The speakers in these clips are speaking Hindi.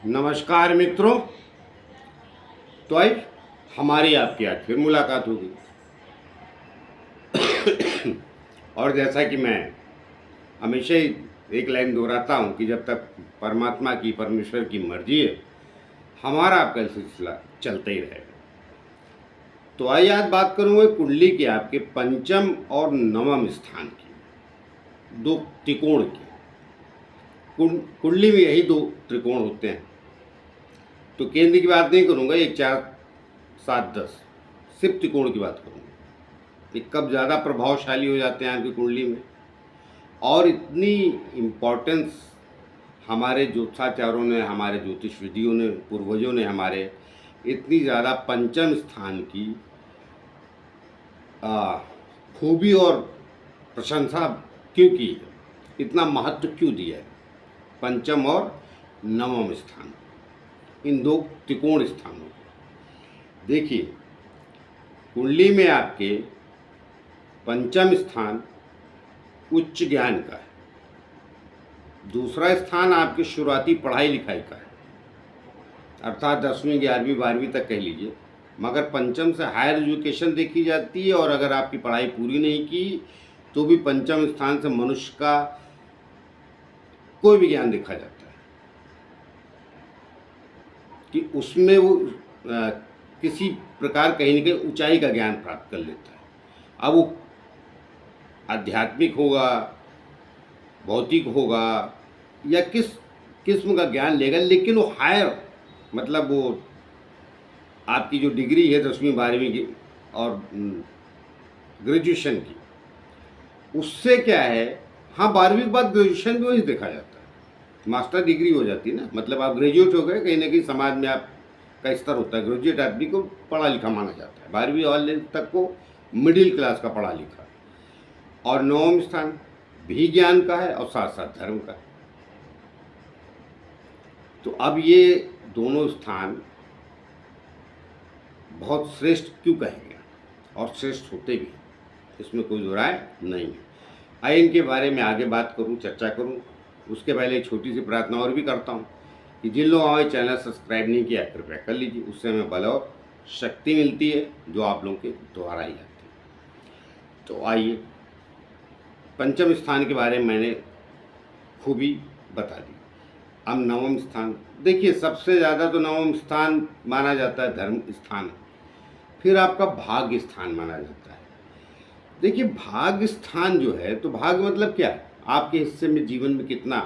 नमस्कार मित्रों। तो आज हमारी आपकी आज फिर मुलाकात होगी। और जैसा कि मैं हमेशा ही एक लाइन दोहराता हूँ कि जब तक परमात्मा की परमेश्वर की मर्जी है, हमारा आपका सिलसिला चलता ही रहेगा। तो आइए आज बात करूँगा कुंडली के आपके पंचम और नवम स्थान की, दो त्रिकोण की। कुंडली में यही दो त्रिकोण होते हैं। तो केंद्र की बात नहीं करूँगा, 1 4 7 10, सिर्फ त्रिकोण की बात करूँगा कि कब ज़्यादा प्रभावशाली हो जाते हैं आपकी कुंडली में। और इतनी इम्पोर्टेंस हमारे ज्योतिषाचार्यों ने, हमारे ज्योतिष विधियों ने, पूर्वजों ने हमारे इतनी ज़्यादा पंचम स्थान की खूबी और प्रशंसा क्यों की है, इतना महत्व क्यों दिया है पंचम और नवम स्थान, इन दो त्रिकोण स्थानों को। देखिए, कुंडली में आपके पंचम स्थान उच्च ज्ञान का है, दूसरा स्थान आपकी शुरुआती पढ़ाई लिखाई का है, अर्थात 10वीं 11वीं 12वीं तक कह लीजिए। मगर पंचम से हायर एजुकेशन देखी जाती है, और अगर आपकी पढ़ाई पूरी नहीं की तो भी पंचम स्थान से मनुष्य का कोई भी ज्ञान देखा जाता है कि उसमें वो किसी प्रकार कहीं न कहीं ऊंचाई का ज्ञान प्राप्त कर लेता है। अब वो आध्यात्मिक होगा, भौतिक होगा, या किस किस्म का ज्ञान लेगा, लेकिन वो हायर, मतलब वो आपकी जो डिग्री है 10वीं 12वीं की और ग्रेजुएशन की, उससे क्या है, हाँ 12वीं के बाद ग्रेजुएशन भी वही देखा जाता है, मास्टर डिग्री हो जाती है ना, मतलब आप ग्रेजुएट हो गए, कहीं ना कहीं समाज में आपका स्तर होता है। ग्रेजुएट आदमी को पढ़ा लिखा माना जाता है, 12वीं वाले तक को मिडिल क्लास का पढ़ा लिखा। और नवम स्थान भी ज्ञान का है और साथ साथ धर्म का है। तो अब ये दोनों स्थान बहुत श्रेष्ठ क्यों कहे गए, और श्रेष्ठ होते भी, इसमें कोई दो राय नहीं है। आइए इनके बारे में आगे बात करूं, चर्चा करूं। उसके पहले एक छोटी सी प्रार्थना और भी करता हूं कि जिन लोगों ने चैनल सब्सक्राइब नहीं किया कृपया कर लीजिए, उससे हमें बल और शक्ति मिलती है जो आप लोगों के द्वारा ही आती है। तो आइए, पंचम स्थान के बारे में मैंने खूबी बता दी। अब नवम स्थान देखिए, सबसे ज़्यादा तो नवम स्थान माना जाता है धर्म स्थान, फिर आपका भाग्य स्थान माना जाता है। देखिए, भाग्य स्थान जो है, तो भाग्य मतलब क्या है, आपके हिस्से में जीवन में कितना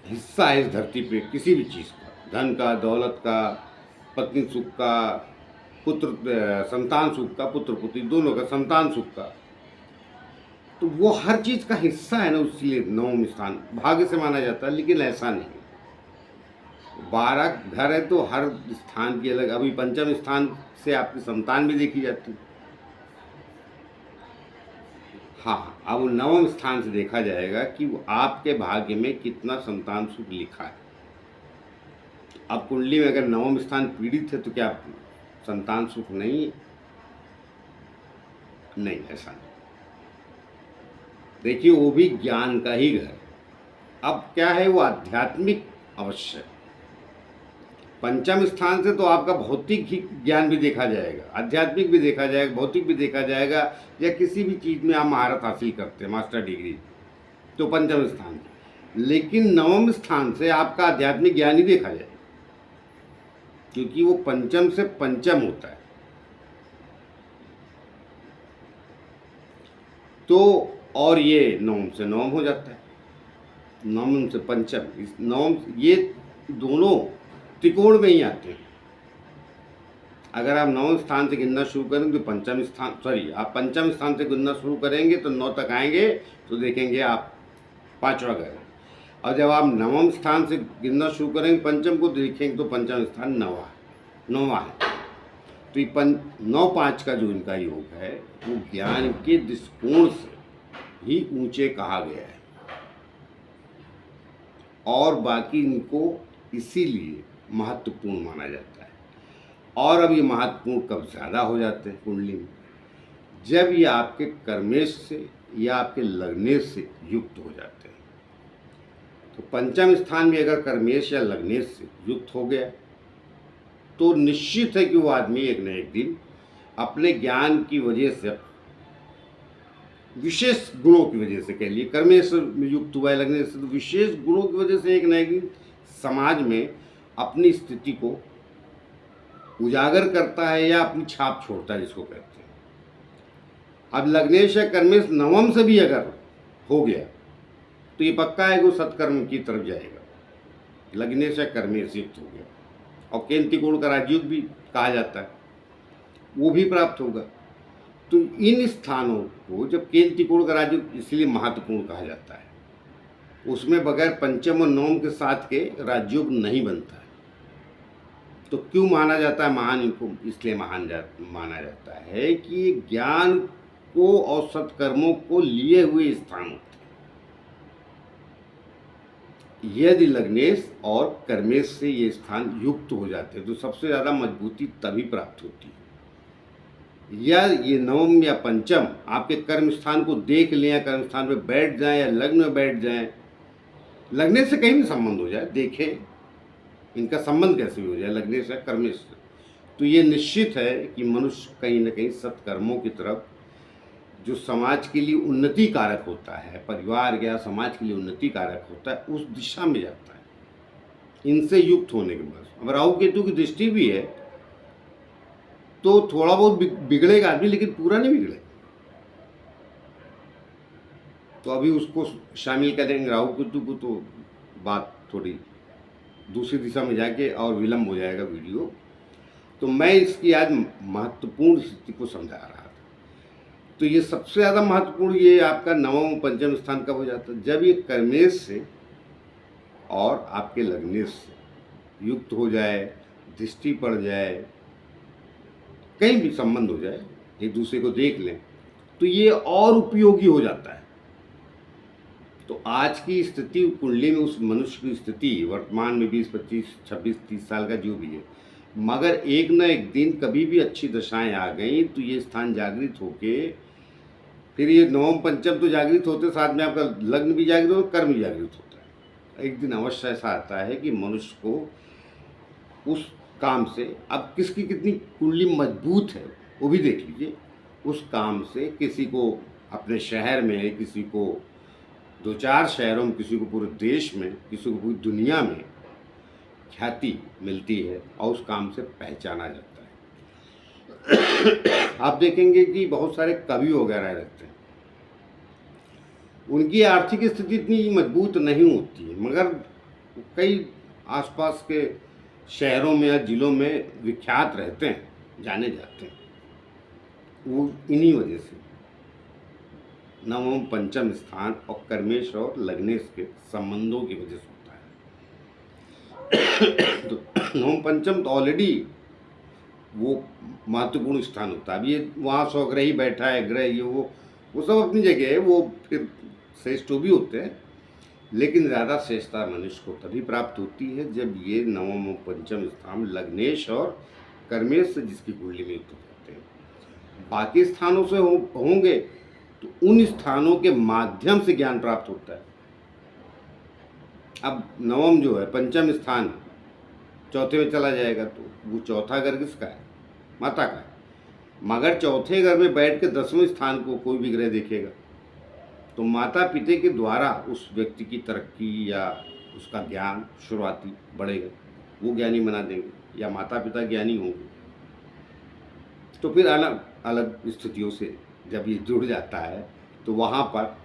हिस्सा है इस धरती पे किसी भी चीज़ का, धन का, दौलत का, पत्नी सुख का, पुत्र संतान सुख का, पुत्र पुत्री दोनों का, संतान सुख का, तो वो हर चीज़ का हिस्सा है ना, उसलिए नवम स्थान भाग्य से माना जाता है। लेकिन ऐसा नहीं, 12 घर है तो हर स्थान की अलग। अभी पंचम स्थान से आपकी संतान भी देखी जाती है। हाँ, अब नवम स्थान से देखा जाएगा कि वो आपके भाग्य में कितना संतान सुख लिखा है। अब कुंडली में अगर नवम स्थान पीड़ित है तो क्या संतान सुख नहीं है? नहीं, ऐसा नहीं। देखिए, वो भी ज्ञान का ही घर। अब क्या है, वो आध्यात्मिक अवश्य। पंचम स्थान से तो आपका भौतिक ही ज्ञान भी देखा जाएगा, आध्यात्मिक भी देखा जाएगा, भौतिक भी देखा जाएगा, या किसी भी चीज़ में आप महारत हासिल करते हैं, मास्टर डिग्री, तो पंचम स्थान। लेकिन नवम स्थान से आपका आध्यात्मिक ज्ञान ही देखा जाएगा, क्योंकि वो पंचम से पंचम होता है। तो और ये नवम से नवम हो जाता है, नवम से पंचम, इस नवम, ये दोनों त्रिकोण में ही आते हैं। अगर आप नवम स्थान से गिनना शुरू करेंगे तो पंचम स्थान, सॉरी, आप पंचम स्थान से गिनना शुरू करेंगे तो 9 तक आएंगे, तो देखेंगे आप 5वां घर। और जब आप नवम स्थान से गिनना शुरू करेंगे पंचम को, देखेंगे तो पंचम स्थान 9वां है। तो ये 9-5 का जो इनका योग है, वो ज्ञान के दृष्टिकोण से ही ऊंचे कहा गया है, और बाकी इनको इसीलिए महत्वपूर्ण माना जाता है। और अब ये महत्वपूर्ण कब ज़्यादा हो जाते हैं कुंडली में, जब ये आपके कर्मेश से या आपके लग्नेश से युक्त हो जाते हैं। तो पंचम स्थान में अगर कर्मेश या लग्नेश से युक्त हो गया तो निश्चित है कि वो आदमी एक न एक दिन अपने ज्ञान की वजह से, विशेष गुणों की वजह से कह लिए, कर्मेश में युक्त हुआ है लग्नेश से, तो विशेष गुणों की वजह से एक न एक दिन समाज में अपनी स्थिति को उजागर करता है या अपनी छाप छोड़ता है, जिसको कहते हैं। अब लग्नेश या कर्मेश नवम से भी अगर हो गया तो ये पक्का है कि वो सत्कर्म की तरफ जाएगा। लग्नेश या कर्मेश युक्त हो गया, और केंद्र त्रिकोण का राजयोग भी कहा जाता है, वो भी प्राप्त होगा। तो इन स्थानों को जब केंद्र त्रिकोण का राजयोग इसलिए महत्वपूर्ण कहा जाता है, उसमें बगैर पंचम और नवम के साथ के राजयोग नहीं बनता है। तो क्यों माना जाता है महान? इनको इसलिए माना जाता है कि ज्ञान को और सत्कर्मों को लिए हुए स्थान होते हैं। यदि लग्नेश और कर्मेश से ये स्थान युक्त हो जाते हैं तो सबसे ज़्यादा मजबूती तभी प्राप्त होती है। या ये नवम या पंचम आपके कर्म स्थान को देख लें, या कर्म स्थान पे बैठ जाएं, या लग्न में बैठ जाएं, लग्नेश से कहीं भी संबंध हो जाए, देखें इनका संबंध कैसे भी हो जाए, लग्नेश या कर्मेश से, तो ये निश्चित है कि मनुष्य कहीं ना कहीं सत्कर्मों की तरफ, जो समाज के लिए उन्नति कारक होता है, परिवार या समाज के लिए उन्नति कारक होता है, उस दिशा में जाता है इनसे युक्त होने के बाद। अब राहु केतु की दृष्टि भी है तो थोड़ा बहुत बिगड़ेगा आदमी, लेकिन पूरा नहीं बिगड़ेगा। तो अभी उसको शामिल कर देंगे राहु केतु को, तो बात थोड़ी दूसरी दिशा में जाके और विलम्ब हो जाएगा वीडियो। तो मैं इसकी आज महत्वपूर्ण स्थिति को समझा रहा था। तो ये सबसे ज़्यादा महत्वपूर्ण ये आपका नवम पंचम स्थान कब हो जाता है? जब ये कर्मेश से और आपके लग्नेश से युक्त हो जाए, दृष्टि पड़ जाए, कहीं भी संबंध हो जाए, एक दूसरे को देख लें, तो ये और उपयोगी हो जाता है। तो आज की स्थिति कुंडली में उस मनुष्य की स्थिति वर्तमान में 20, 25, 26, 30 साल का जो भी है, मगर एक न एक दिन कभी भी अच्छी दशाएं आ गई तो ये स्थान जागृत होके, फिर ये नवम पंचम तो जागृत होते, साथ में आपका लग्न भी जागृत होता, कर्म भी जागृत होता है। एक दिन अवश्य ऐसा आता है कि मनुष्य को उस काम से, अब किसकी कितनी कुंडली मजबूत है वो भी देख लीजिए, उस काम से किसी को अपने शहर में, किसी को 2-4 शहरों में, किसी को पूरे देश में, किसी को पूरी दुनिया में ख्याति मिलती है और उस काम से पहचाना जाता है। आप देखेंगे कि बहुत सारे कवि वगैरह रहते हैं, उनकी आर्थिक स्थिति इतनी मजबूत नहीं होती है, मगर कई आसपास के शहरों में या जिलों में विख्यात रहते हैं, जाने जाते हैं। वो इन्हीं वजह से नवम पंचम स्थान और कर्मेश और लग्नेश के संबंधों की वजह से होता है। तो नवम पंचम तो ऑलरेडी वो महत्वपूर्ण स्थान होता है। अब ये वहाँ स्वग्रही बैठा है, ग्रह ये वो सब अपनी जगह है, वो फिर श्रेष्ठ भी होते हैं, लेकिन ज़्यादा श्रेष्ठता मनुष्य को तभी प्राप्त होती है जब ये नवम और पंचम स्थान लग्नेश और कर्मेश से जिसकी कुंडली में युक्त हो जाते हैं। बाकी स्थानों से होंगे तो उन स्थानों के माध्यम से ज्ञान प्राप्त होता है। अब नवम जो है, पंचम स्थान चौथे में चला जाएगा तो वो चौथा घर किसका है? माता का है। मगर चौथे घर में बैठ के 10वें स्थान को कोई भी ग्रह देखेगा तो माता पिता के द्वारा उस व्यक्ति की तरक्की या उसका ज्ञान शुरुआती बढ़ेगा, वो ज्ञानी बना देंगे या माता पिता ज्ञानी होंगे। तो फिर अलग अलग स्थितियों से जब ये जुड़ जाता है तो वहाँ पर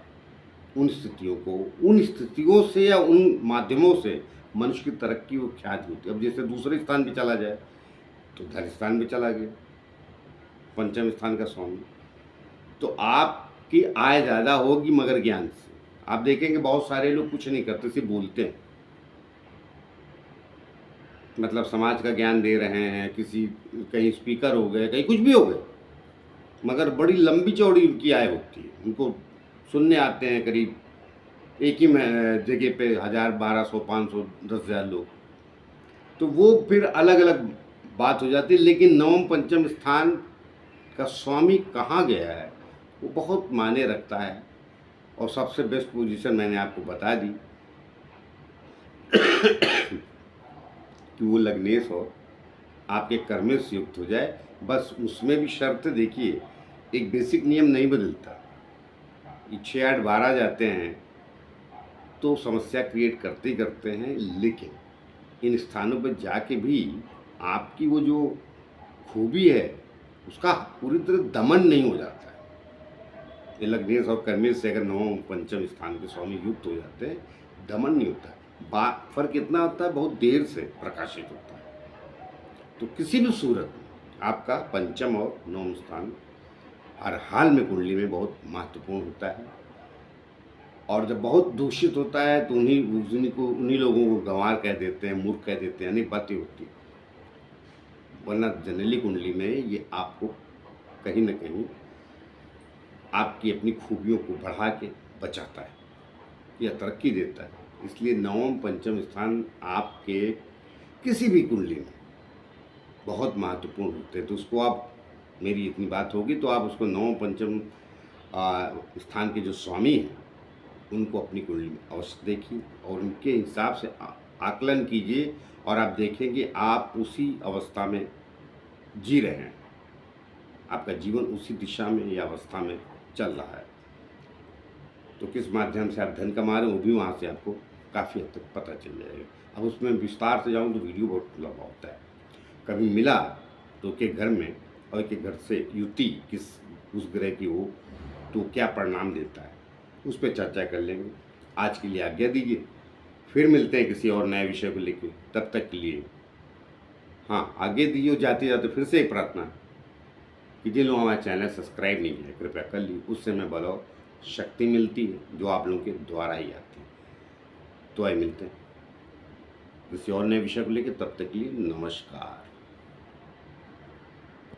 उन स्थितियों से या उन माध्यमों से मनुष्य की तरक्की वो ख्याति होती है। अब जैसे दूसरे स्थान भी चला जाए तो धन स्थान भी चला गया, पंचम स्थान का स्वामी, तो आपकी आय ज़्यादा होगी मगर ज्ञान से। आप देखेंगे बहुत सारे लोग कुछ नहीं करते, सिर्फ बोलते हैं, मतलब समाज का ज्ञान दे रहे हैं, किसी कहीं स्पीकर हो गए, कहीं कुछ भी हो गए, मगर बड़ी लंबी चौड़ी उनकी आय होती है। उनको सुनने आते हैं करीब एक ही जगह पे 1000, 1200, 500, 10,000 लोग, तो वो फिर अलग अलग बात हो जाती है। लेकिन नवम पंचम स्थान का स्वामी कहाँ गया है वो बहुत मायने रखता है, और सबसे बेस्ट पोजीशन मैंने आपको बता दी कि वो लग्नेश हो, आपके कर्म से युक्त हो जाए। बस उसमें भी शर्त देखिए, एक बेसिक नियम नहीं बदलता। ये 6 8 12 जाते हैं तो समस्या क्रिएट करते ही करते हैं, लेकिन इन स्थानों पर जाके भी आपकी वो जो खूबी है उसका पूरी तरह दमन नहीं हो जाता है। ये लग्नेश और कर्मेश से अगर नवम पंचम स्थान के स्वामी युक्त हो जाते हैं, दमन नहीं होता। फर्क इतना होता है, बहुत देर से प्रकाशित होता है। तो किसी भी सूरत में आपका पंचम और नवम स्थान हर हाल में कुंडली में बहुत महत्वपूर्ण होता है। और जब बहुत दूषित होता है तो उन्हीं लोगों को गंवार कह देते हैं, मूर्ख कह देते हैं, नहीं बातें होती। वरना जनरली कुंडली में ये आपको कहीं ना कहीं आपकी अपनी खूबियों को बढ़ा के बचाता है या तरक्की देता है। इसलिए नवम पंचम स्थान आपके किसी भी कुंडली में बहुत महत्वपूर्ण होते हैं। तो उसको आप, मेरी इतनी बात होगी तो आप उसको नवम पंचम स्थान के जो स्वामी हैं उनको अपनी कुंडली में अवश्य देखिए और उनके हिसाब से आकलन कीजिए और आप देखेंगे आप उसी अवस्था में जी रहे हैं, आपका जीवन उसी दिशा में या अवस्था में चल रहा है। तो किस माध्यम से आप धन कमा रहे हैं वो भी वहाँ से आपको काफ़ी हद तक पता चल जाएगा। अब उसमें विस्तार से जाऊँ तो वीडियो बहुत लंबा होता है। कभी मिला तो के घर में और के घर से युति किस उस ग्रह की हो तो क्या परिणाम देता है, उस पर चर्चा कर लेंगे। आज के लिए आज्ञा दीजिए, फिर मिलते हैं किसी और नए विषय को लेकर। तब तक के लिए हाँ, आगे दीजिए। जाते जाते फिर से एक प्रार्थना कि जिन लोगों हमारा चैनल सब्सक्राइब नहीं किया कृपया कर लीजिए, उससे हमें बल और शक्ति मिलती है जो आप लोगों के द्वारा ही आती है। तो आइए मिलते हैं किसी और नए विषय को लेकर, तब तक के लिए नमस्कार।